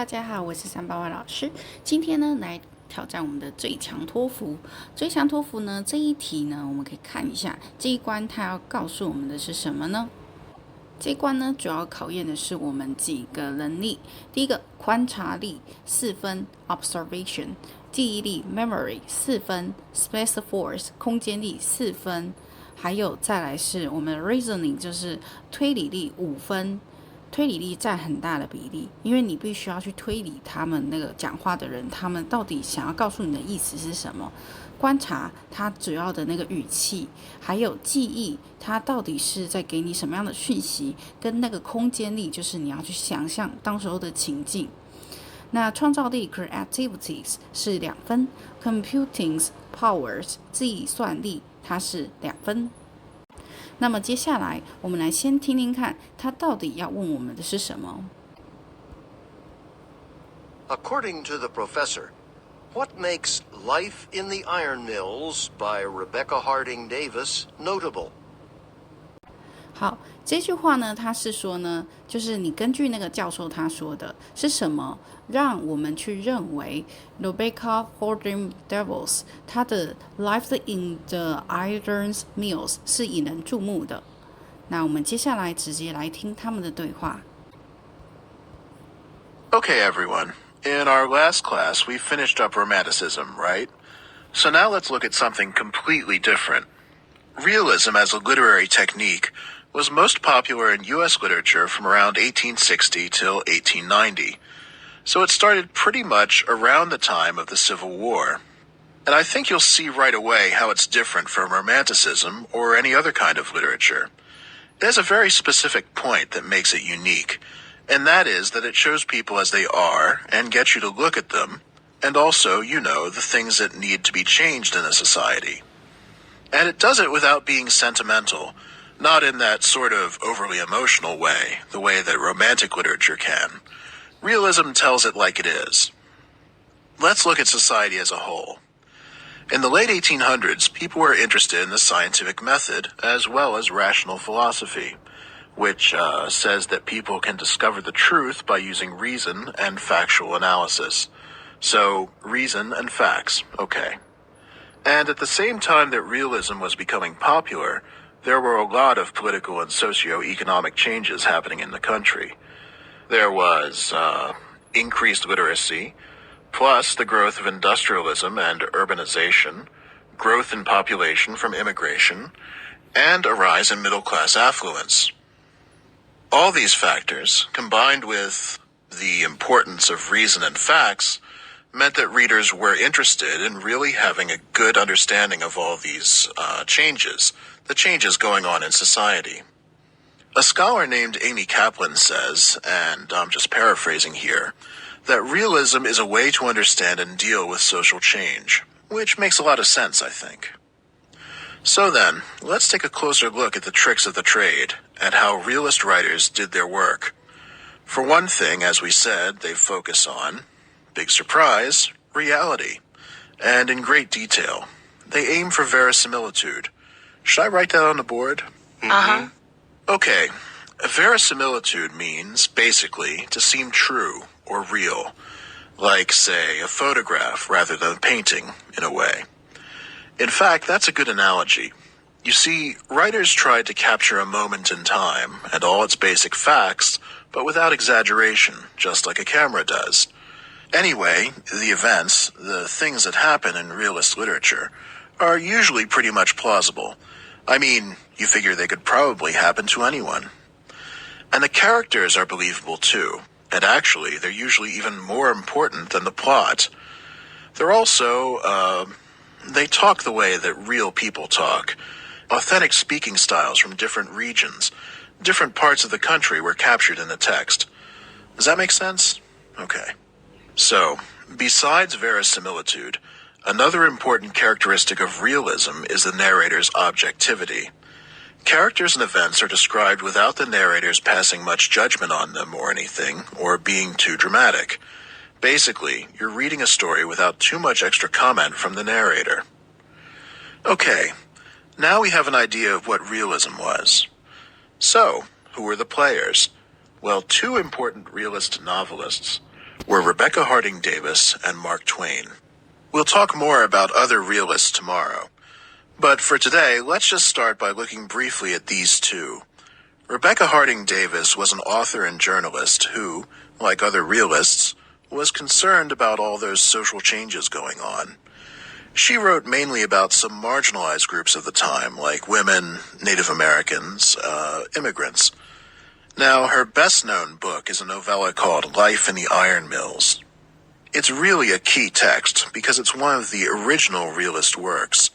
家好，我是381老师。今天呢，来挑战我们的最强托福。最强托福呢，这一题呢，我们可以看一下这一关它要告诉我们的是什么呢？这一关呢，主要考验的是我们几个能力。第一个，观察力4分 ，observation； 记忆力 memory 4分 ，space force 空间力4分，还有再来是我们的 reasoning 就是推理力5分。推理力占很大的比例，因为你必须要去推理他们那个讲话的人，他们到底想要告诉你的意思是什么。观察他主要的那个语气，还有记忆，他到底是在给你什么样的讯息，跟那个空间力，就是你要去想象当时候的情境。那创造力 creativities 是2分 ，computing powers 计算力它是2分。那么接下来，我们来先听听看，他到底要问我们的是什么。According to the professor, what makes Life in the Iron Mills by Rebecca Harding Davis notable? 好，这句话呢，他是说呢，就是你根据那个教授他说的是什么，让我们去认为 Rebecca Harding Davis 他的 Life in the Iron Mills 是引人注目的。那我们接下来直接来听他们的对话。Okay, everyone. In our last class, we finished up Romanticism, right? So now let's look at something completely different. Realism as a literary technique was most popular in U.S. literature from around 1860 till 1890. So it started pretty much around the time of the Civil War. And I think you'll see right away how it's different from Romanticism or any other kind of literature. It has a very specific point that makes it unique, and that is that it shows people as they are and gets you to look at them, and also, the things that need to be changed in a society. And it does it without being sentimental, not in that sort of overly emotional way, the way that romantic literature can. Realism tells it like it is. Let's look at society as a whole. In the late 1800s, people were interested in the scientific method as well as rational philosophy, which says that people can discover the truth by using reason and factual analysis. So, reason and facts, okay. And at the same time that realism was becoming popular, there were a lot of political and socio-economic changes happening in the country. There was increased literacy, plus the growth of industrialism and urbanization, growth in population from immigration, and a rise in middle-class affluence. All these factors, combined with the importance of reason and facts, meant that readers were interested in really having a good understanding of all these changes, the changes going on in society. A scholar named Amy Kaplan says, and I'm just paraphrasing here, that realism is a way to understand and deal with social change, which makes a lot of sense, I think. So then, let's take a closer look at the tricks of the trade, at how realist writers did their work. For one thing, as we said, they focus on, big surprise, reality, and in great detail. They aim for verisimilitude. Should I write that on the board? Uh-huh. Okay, verisimilitude means, basically, to seem true or real, like, say, a photograph rather than a painting, in a way. In fact, that's a good analogy. You see, writers tried to capture a moment in time and all its basic facts, but without exaggeration, just like a camera does. Anyway, the events, the things that happen in realist literature, are usually pretty much plausible. I mean, you figure they could probably happen to anyone. And the characters are believable too, and actually, they're usually even more important than the plot. They're also, they talk the way that real people talk. Authentic speaking styles from different regions, different parts of the country were captured in the text. Does that make sense? Okay. So, besides verisimilitude, another important characteristic of realism is the narrator's objectivity. Characters and events are described without the narrators passing much judgment on them or anything, or being too dramatic. Basically, you're reading a story without too much extra comment from the narrator. Okay, now we have an idea of what realism was. So, who were the players? Well, two important realist novelists, were Rebecca Harding Davis and Mark Twain. We'll talk more about other realists tomorrow. But for today, let's just start by looking briefly at these two. Rebecca Harding Davis was an author and journalist who, like other realists, was concerned about all those social changes going on. She wrote mainly about some marginalized groups of the time, like women, Native Americans, immigrants. Now, her best-known book is a novella called Life in the Iron Mills. It's really a key text because it's one of the original realist works.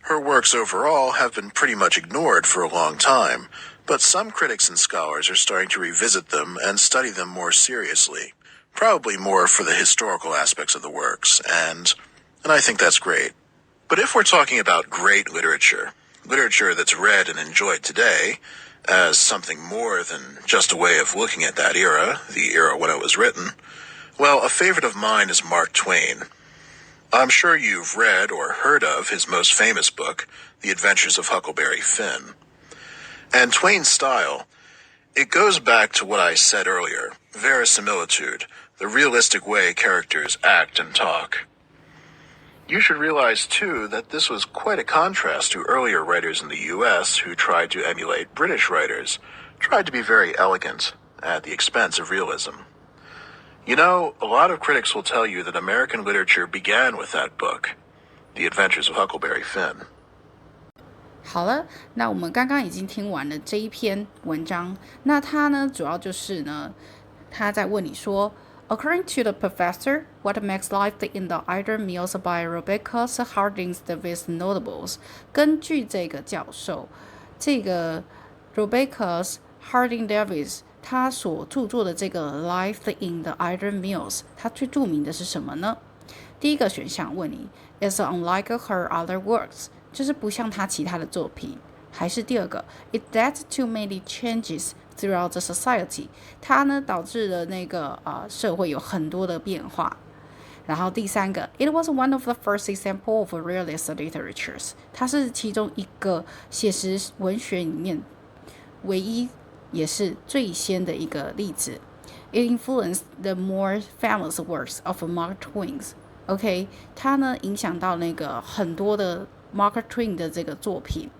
Her works overall have been pretty much ignored for a long time, but some critics and scholars are starting to revisit them and study them more seriously, probably more for the historical aspects of the works, and I think that's great. But if we're talking about great literature that's read and enjoyed today, as something more than just a way of looking at that era, the era when it was written, well, a favorite of mine is Mark Twain. I'm sure you've read or heard of his most famous book, The Adventures of Huckleberry Finn. And Twain's style, it goes back to what I said earlier, verisimilitude, the realistic way characters act and talk. You should realize, too, that this was quite a contrast to earlier writers in the U.S. who tried to emulate British writers, tried to be very elegant at the expense of realism. You know, a lot of critics will tell you that American literature began with that book, The Adventures of Huckleberry Finn. 好了，那我们刚刚已经听完了这一篇文章，那它呢，主要就是呢，他在问你说 According to the professor, what makes life in the iron mills by Rebecca Harding Davis notables? 根据这个教授，这个 Rebecca Harding Davis 他所著作的这个 Life in the Iron Mills， 它最著名的是什么呢？第一个选项问你 is unlike her other works， 就是不像他其他的作品，还是第二个 it led to many changes throughout the society， 它呢导致了那个社会有很多的变化。然后第三个 it was one of the first example of realist literatures， 它是其中一个写实文学里面唯一也是最先的一个例子。It influenced the more famous works of Mark Twain。OK， 它呢影响到那个很多的 Mark Twain 的这个作品。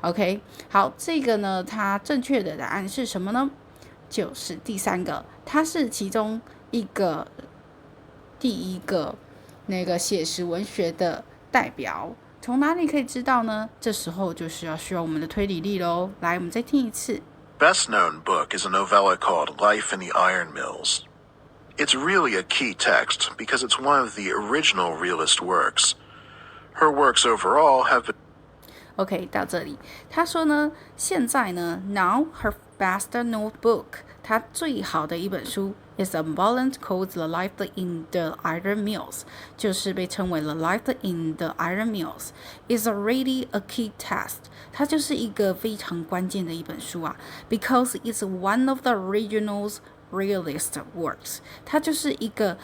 OK， 好，这个呢，它正确的答案是什么呢？就是第三个，它是其中一个第一个那个写实文学的代表。从哪里可以知道呢？这时候就是需要我们的推理力咯。来，我们再听一次。Best-known book is a novella called Life in the Iron Mills. It's really a key text because it's one of the original realist works. Her works overall have been OK， 到这里，他说呢，现在呢 ，now her best notebook， 她最好的一本书 is a volume called The Life in the Iron Mills， 就是被称为了 Life in the Iron Mills is already a key text， 它就是一个非常关键的一本书啊 ，because it's one of the original realist works， 它就是一个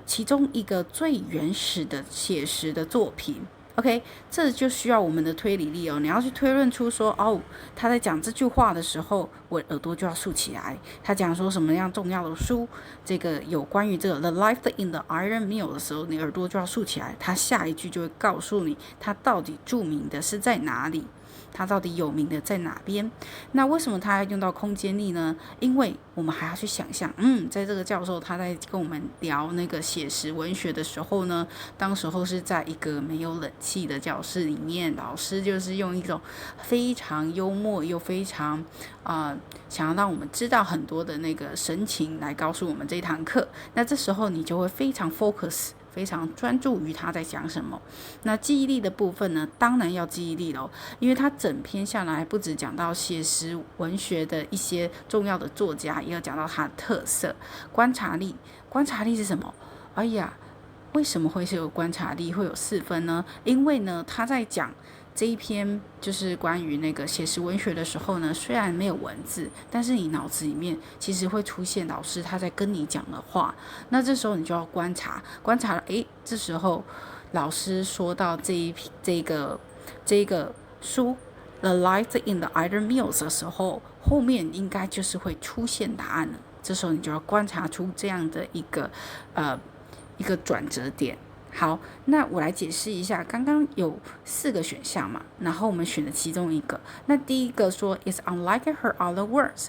其中一个最原始的写实的作品。OK， 这就需要我们的推理力哦。你要去推论出说，他在讲这句话的时候，我耳朵就要竖起来。他讲说什么样重要的书，这个有关于这个 The Life in the Iron Mill 的时候，你耳朵就要竖起来。他下一句就会告诉你，他到底著名的是在哪里。它到底有名的在哪边？那为什么它要用到空间力呢？因为我们还要去想象，在这个教授他在跟我们聊那个写实文学的时候呢，当时候是在一个没有冷气的教室里面，老师就是用一种非常幽默又非常想要让我们知道很多的那个神情来告诉我们这堂课。那这时候你就会非常 focus。非常专注于他在讲什么。那记忆力的部分呢，当然要记忆力咯，因为他整篇下来不只讲到写实文学的一些重要的作家，也要讲到他的特色。观察力，观察力是什么？哎呀，为什么会是有观察力，会有4分呢？因为呢，他在讲这一篇就是关于那个写实文学的时候呢，虽然没有文字，但是你脑子里面其实会出现老师他在跟你讲的话。那这时候你就要观察了，这时候老师说到这个书 The Life in the Iron Mills 的时候，后面应该就是会出现答案了。这时候你就要观察出这样的一个转折点。好，那我来解释一下，刚刚有4个选项嘛，然后我们选了其中一个。那第一个说 "is unlike her other words"，